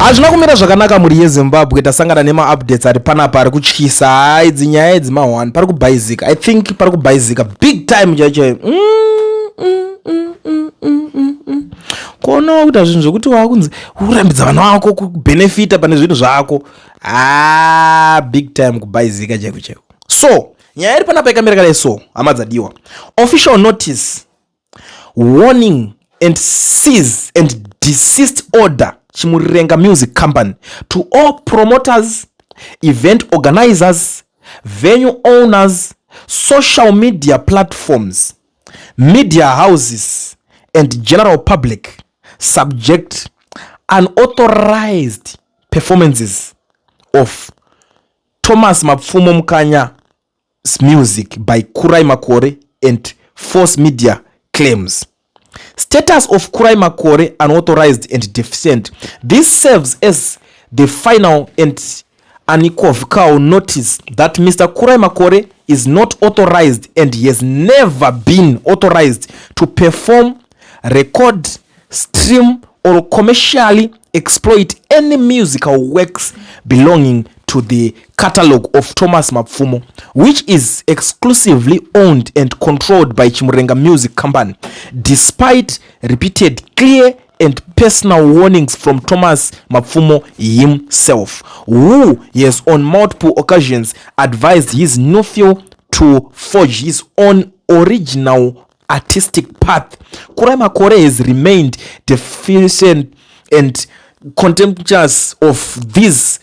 Azvina kumira zvakanaka muri yeZimbabwe. Tasangana nema updates ari panapa ari kutyisa idzi nyaya idzi ma1 pari kubhaizika. I think pari kubhaizika big time chacho. Kono kuita zvinhu zvokuti wakunzi urambidza vana vako kubenefita pane zvinhu zvako. Big time kubhaizika chaiko. So, nyaya iri panapa yakamira kale so, hama dzadiwa. Official notice warning and cease and desist order Chimurenga Music Company to all promoters, event organizers, venue owners, social media platforms, media houses, and general public subject unauthorized performances of Thomas Mapfumo Mukanya's music by Kurai Makore and Force Media claims. Status of Kurai Makore unauthorized and deficient. This serves as the final and unequivocal notice that Mr. Kurai Makore is not authorized and he has never been authorized to perform, record, stream, or commercially exploit any musical works belonging to the catalog of Thomas Mapfumo, which is exclusively owned and controlled by Chimurenga Music Company, despite repeated clear and personal warnings from Thomas Mapfumo himself, who has on multiple occasions advised his nephew to forge his own original artistic path. Kurai Makore has remained deficient and contemptuous of these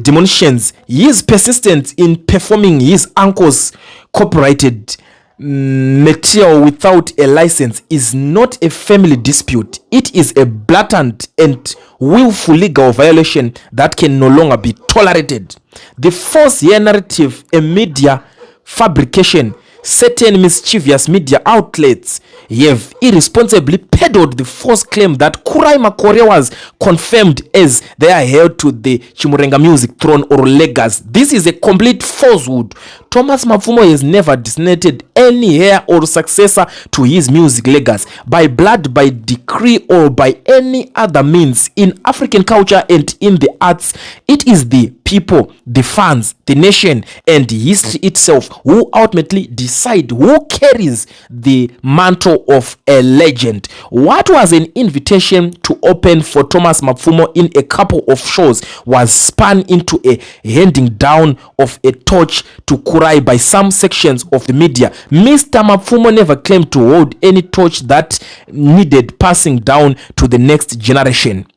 demolitions. He is persistent in performing his uncle's copyrighted material without a license is not a family dispute. It is a blatant and willful legal violation that can no longer be tolerated. The false narrative and media fabrication. Certain mischievous media outlets have irresponsibly peddled the false claim that Kurai Makore was confirmed as they are held to the Chimurenga Music throne or legacy. This is a complete falsehood. Thomas Mapfumo has never designated any heir or successor to his music legacy by blood, by decree, or by any other means. In African culture and in the arts, it is the people, the fans, the nation, and history itself who ultimately decide who carries the mantle of a legend. What was an invitation to open for Thomas Mapfumo in a couple of shows was spun into a handing down of a torch to Kurai by some sections of the media. Mr. Mapfumo never claimed to hold any torch that needed passing down to the next generation.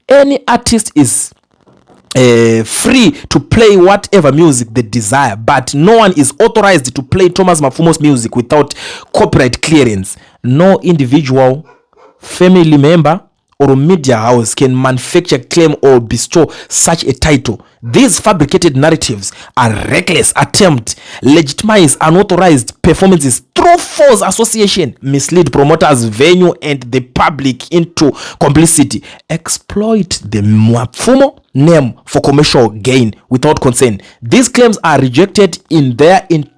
Any artist is free to play whatever music they desire, but no one is authorized to play Thomas Mapfumo's music without copyright clearance. No individual, family member, or media house can manufacture, claim, or bestow such a title. These fabricated narratives are reckless attempt legitimize unauthorized performances through false association, mislead promoters, venue, and the public into complicity, exploit the Mapfumo name for commercial gain without consent. These claims are rejected in their entire,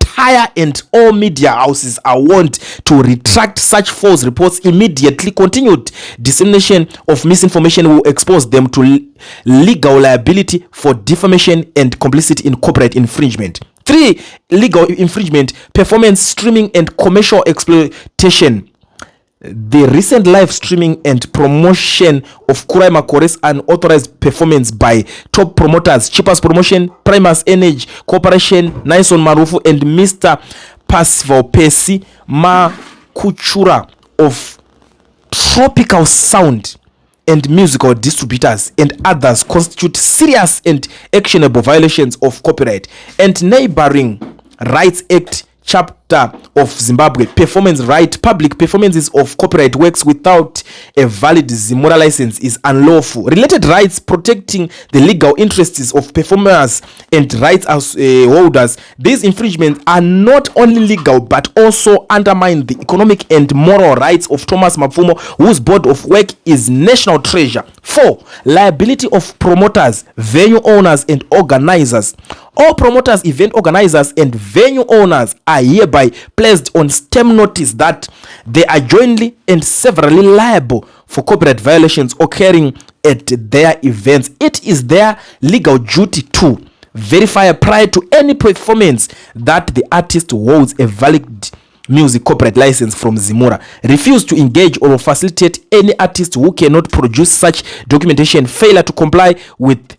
and all media houses are warned to retract such false reports immediately. Continued dissemination of misinformation will expose them to legal liability for defamation and complicity in copyright infringement. 3. Legal infringement, performance, streaming, and commercial exploitation. The recent live streaming and promotion of Kurai Makore's unauthorized performance by top promoters, Cheapest Promotion, Primus Energy Corporation, Naison Marufu, and Mr. Percival Percy Makuchura of Tropical Sound and musical distributors and others constitute serious and actionable violations of copyright and Neighboring Rights Act Chapter of Zimbabwe. Performance right. Public performances of copyright works without a valid Zimora license is unlawful. Related rights protecting the legal interests of performers and rights as holders. These infringements are not only legal but also undermine the economic and moral rights of Thomas Mapfumo, whose body of work is national treasure. 4. Liability of promoters, venue owners, and organizers. All promoters, event organizers, and venue owners are hereby placed on stern notice that they are jointly and severally liable for copyright violations occurring at their events. It is their legal duty to verify prior to any performance that the artist holds a valid music copyright license from Zimura, refuse to engage or facilitate any artist who cannot produce such documentation, failure to comply with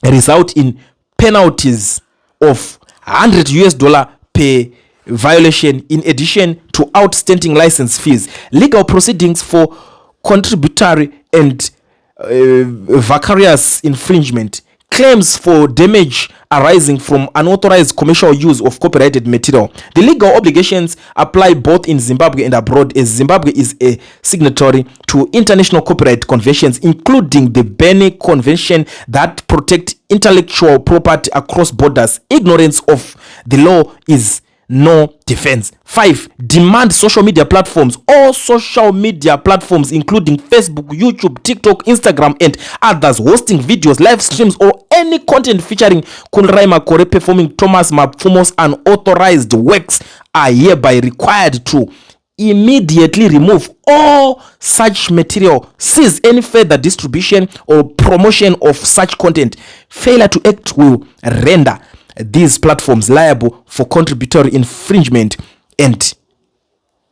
result in penalties of $100 per violation, in addition to outstanding license fees. Legal proceedings for contributory and vicarious infringement, claims for damage arising from unauthorized commercial use of copyrighted material. The legal obligations apply both in Zimbabwe and abroad, as Zimbabwe is a signatory to international copyright conventions, including the Berne Convention that protect intellectual property across borders. Ignorance of the law is no defense. 5. Demand social media platforms. All social media platforms, including Facebook, YouTube, TikTok, Instagram, and others, hosting videos, live streams, or any content featuring Kunrai Makore performing Thomas Mapfumo's unauthorized works, are hereby required to immediately remove all such material, cease any further distribution or promotion of such content. Failure to act will render these platforms liable for contributory infringement and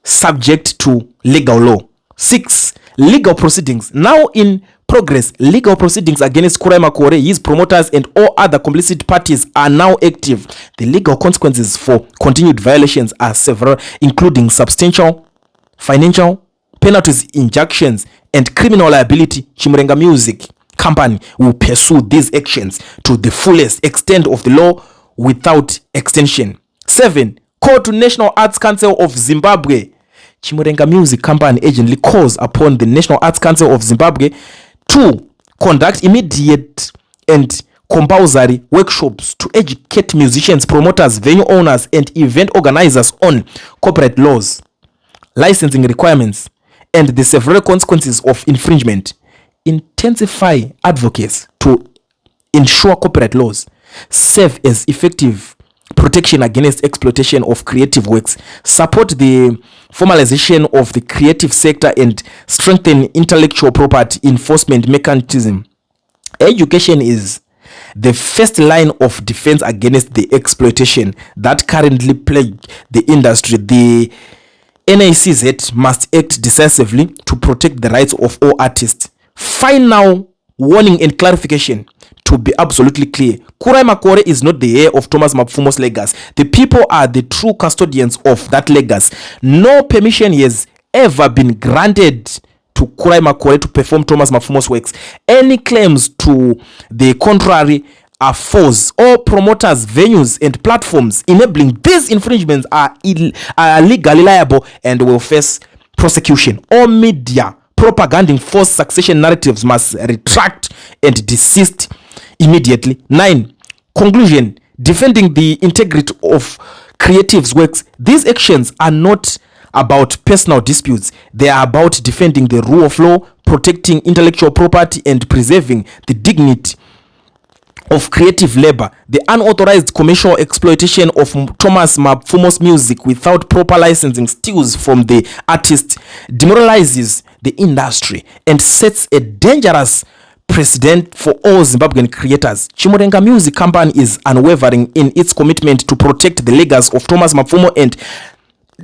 subject to legal law. 6. Legal proceedings. Now in progress, legal proceedings against Kurai Makore, his promoters, and all other complicit parties are now active. The legal consequences for continued violations are several, including substantial financial penalties, injunctions, and criminal liability. Chimurenga Music Company will pursue these actions to the fullest extent of the law without extension. 7. Call to National Arts Council of Zimbabwe. Chimurenga Music Company urgently calls upon the National Arts Council of Zimbabwe to conduct immediate and compulsory workshops to educate musicians, promoters, venue owners, and event organizers on copyright laws, licensing requirements, and the several consequences of infringement. Intensify advocacy to ensure copyright laws serve as effective protection against exploitation of creative works, support the formalization of the creative sector, and strengthen intellectual property enforcement mechanism. Education is the first line of defense against the exploitation that currently plague the industry. The NACZ must act decisively to protect the rights of all artists. Final warning and clarification. To be absolutely clear, Kurai Makore is not the heir of Thomas Mapfumo's legacy. The people are the true custodians of that legacy. No permission has ever been granted to Kurai Makore to perform Thomas Mapfumo's works. Any claims to the contrary are false. All promoters, venues, and platforms enabling these infringements are legally liable and will face prosecution. All media propaganding false succession narratives must retract and desist immediately. 9. Conclusion. Defending the integrity of creatives' works. These actions are not about personal disputes. They are about defending the rule of law, protecting intellectual property, and preserving the dignity of creative labor. The unauthorized commercial exploitation of Thomas Mapfumo's music without proper licensing steals from the artist, demoralizes the industry, and sets a dangerous precedent for all Zimbabwean creators. Chimurenga Music Company is unwavering in its commitment to protect the legacy of Thomas Mapfumo and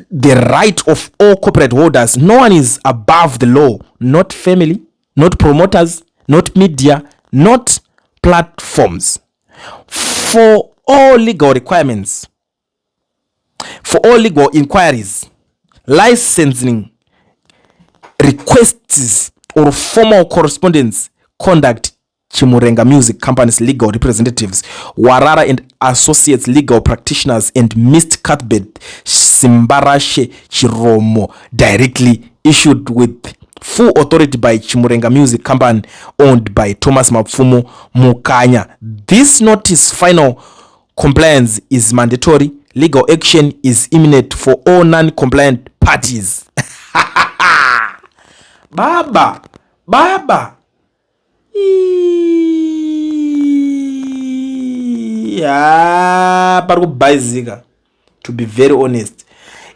the right of all copyright holders. No one is above the law, not family, not promoters, not media, not platforms. For all legal requirements, for all legal inquiries, licensing requests, or formal correspondence, conduct Chimurenga Music Company's legal representatives, Warara and Associates legal practitioners, and Mr. Cuthbert Simbarashe Chiromo, directly issued with full authority by Chimurenga Music Company, owned by Thomas Mapfumo Mukanya. This notice final compliance is mandatory. Legal action is imminent for all non-compliant parties. Baba. pari kubhaizika, to be very honest.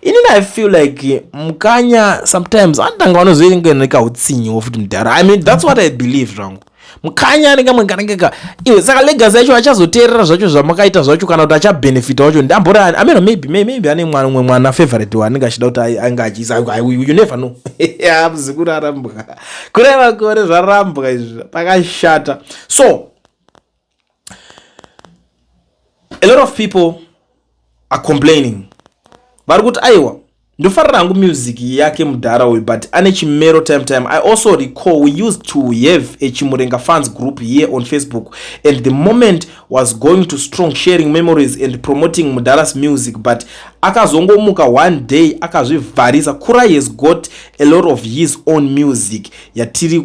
I feel like Mukanya sometimes andanga vanozoengeneka Hutsinye wofuti mudhara. I mean, that's what I believe zvangu. Mukanya anenge iwe saka legacy yacho achazoteerera zvacho zvamakaita zvacho kana kuti achabenefita wacho ndambora. I mean, maybe ane mwana favorite wanenge achida kuti anga achiisa. You never know. Muzukuru arambwa. Kure makore zvarambwa izvi pakashata. So a lot of people are complaining. Vari kuti aiwa ndofarira hangu music yake mudhara uyu, but ane chimero time. I also recall we used to have a Chimurenga fans group here on Facebook, and the moment was going to strong, sharing memories and promoting Mudhara's music, but akazongomuka one day akazvivharisa. Kurai has got a lot of his own music yatiri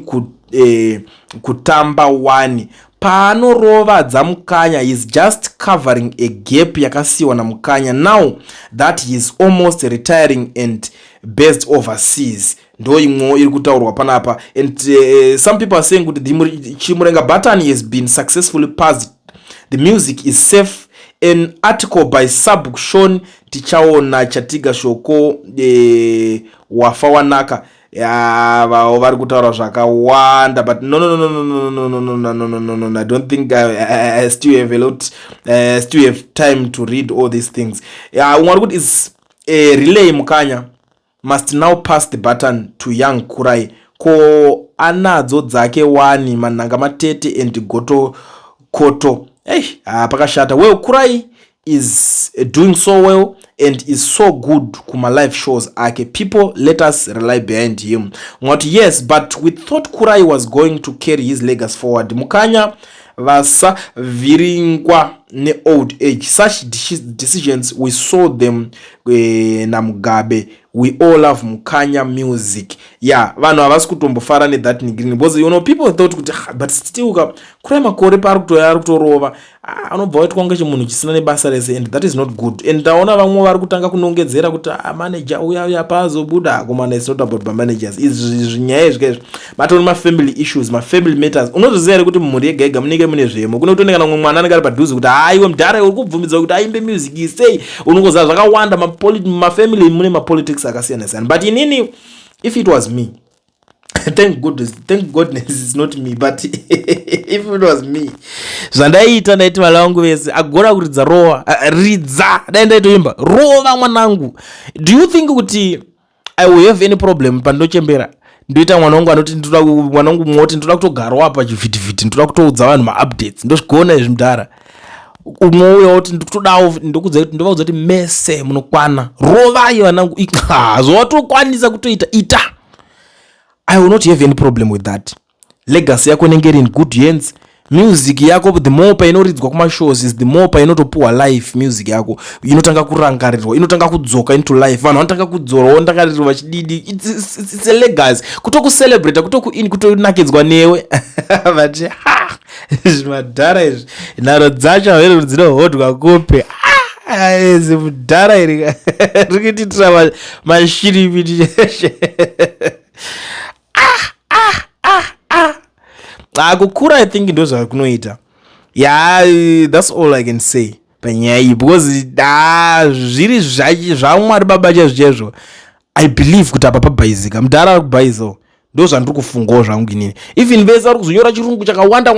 kutamba wani. Paanorovadza Mukanya is just covering a gap yakasiwa na Mukanya now that he is almost retiring and based overseas. Ndo imwe iri kutaurwa panapa. And some people are saying that the Chimurenga button has been successfully passed. The music is safe. An article by Sub Sean tichaona chatiga shoko wafawanaka. Vari kutaura zvakawanda, but no, I don't think I still have a lot, still have time to read all these things. One good is relay Mukanya must now pass the baton to young Kurai. Ko anadzo dzake wani mananga matete and goto koto. Pakashata. Well, Kurai is doing so well and is so good kuma live shows ake. People let us rely behind him. What? Yes, but we thought Kurai was going to carry his legacy forward. Mukanya vasa viringwa ne old age. Such decisions we saw them na Mugabe. We all love Mukanya music. Yeah, vanhu havasi kutombofara ne that nigrini, because you know people thought kuti but still Kurai makore pari kutorova anobva waitwa kunge chimunhu chisina nebasa rese, and that is not good. And ndaona vamwe vari kutanga kunongedzera kuti manager uya pazobuda komana. It's not about my managers, izvinyaya izvi but on my family issues, my family matters. Unoziziva here kuti mhuri yega yega munenge mune zvemo. Kuno kutoneka namwe mwana anenge ari padhuze kuti iwe mudhara uri kubvumidza kuti aimbe music isei. Unongoziva zvakawanda mafamily mune mapolitics akasiyana siyana. But inini, if it was me, thank goodness it's not me, but if it was me, zvandaita ndaiti mala vangu vese agora kuridza rowa ridza ndaitoimba rova mwanangu. Do you think kuti I will have any problem pandochembera ndoita mwana wangu anoti mwana wangu moti ndoda kutogara apa chivhitivhiti, ndoda kutoudza vanhu maupdates, ndozvikuona izvi mudhara umwe uya woti ndikutodawo ndokudza kuti ndovaudza kuti mese munokwana rovai vanangu zvawatokwanisa kutoita ita. I will not have any problem with that. Legacy yako inenge iri in good hands. Music yako the more painoridzwa kuma shows is the more painotopuwa life. Music yako inotanga kurangarirwa, inotanga kudzoka into life. Vanhu vanotanga kudzora wondakarirwa chididi. It's a legacy. Kutokucelebrate, kutonakidzwa newe. But madhara izvi nharo dzacho havero dzinohodwa kupe. Ezi mudhara iri rikititira mashiripiti. Kukura I think ndo zvakunoita. Yeah, that's all I can say panyaya iyi, because zviri zvamwari baba chezvo I believe kuti apa pabhaizika mudhara ari kubhaizawo ndo zvandiri kufungawo zvangu inini. Even vese ari kuzonyora chirungu chakawanda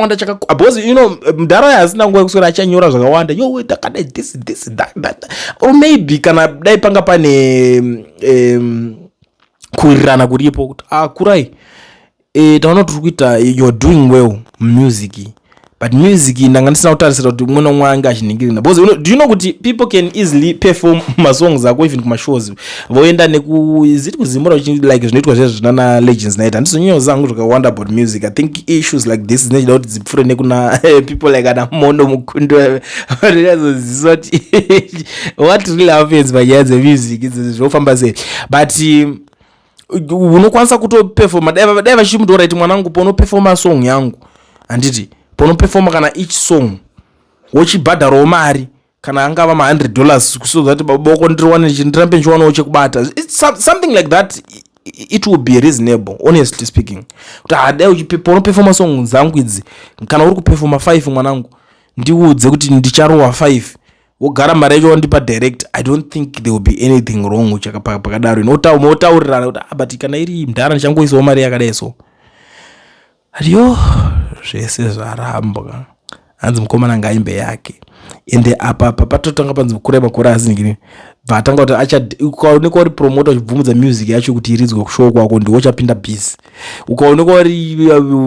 because you know mudhara hasina nguva yekuswera achanyora zvakawanda yo takadai this that or maybe kana dai panga pane kuwirirana kuripo kuti Kurai taona tiri kuita you're doing well music, but music ndanga ndisina kutarisira kuti umwe nomwe anga achiningirina, because do you know kuti people can easily perform masongs ako even kuma shows voenda nekuziti kuzimbura like zvinoitwa zvezvinana legends naita. Ndizonyanya zangu zvakawanda about music. I think issues like this zinoita kuti dzipfure nekuna people like ana Mondo Mukundo vazoziva kuti what really happens panyaya dzemusic zvofamba sei. But unokwanisa kutoperforma dai vachimutora iti mwanangu paunoperforma song yangu handiti paunoperforma kana each song wochibhadharawo mari kana angava $100 kusoza kuti baboko ndirambe ndichiwanawo chekubata. It's something like that. It will be reasonable, honestly speaking, kuti dai paunoperforma song dzangu idzi kana uri kuperforma 5 mwanangu ndiudze kuti ndicharowa 5 wogara mari yacho wandipa direct, I don't think there will be anything wrong pakadaro. Inotaurirana kuti but kana iri mdhara ndichangoisawo mari yakadai so. Adiyo zvese zvaramba hanzi mukomana ngaimbe yake. Ende apa patotanga panzi Kurai Makore aziningiri vatanga kuti ukaoneka uri promoter uchibvumudza music yacho kuti iridzwe kushow kwako ndiwo chapinda busy. Ukaoneka uri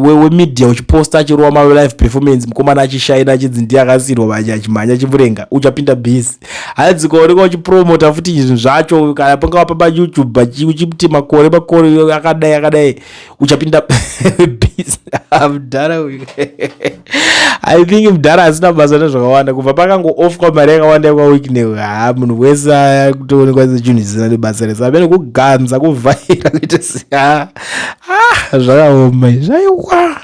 we media uchiposta achirowa ma live performance mukomana achishaina achidzi ndiye akasirwa manje achimhanya chimurenga uchapinda busy. Hanzi ukaoneka uchipromoter futi izvi zvacho kana panga pa YouTube uchipti makore akadai uchapinda busy. I think mdhara asina basa nezvakawanda kubva pakango off kwamari yakawanda kwa week ne munhu wese kutoonekwa sechinhu zvisina nebasa rese apene kuganza kuvhaira kuita zvakaoma zvaiwa.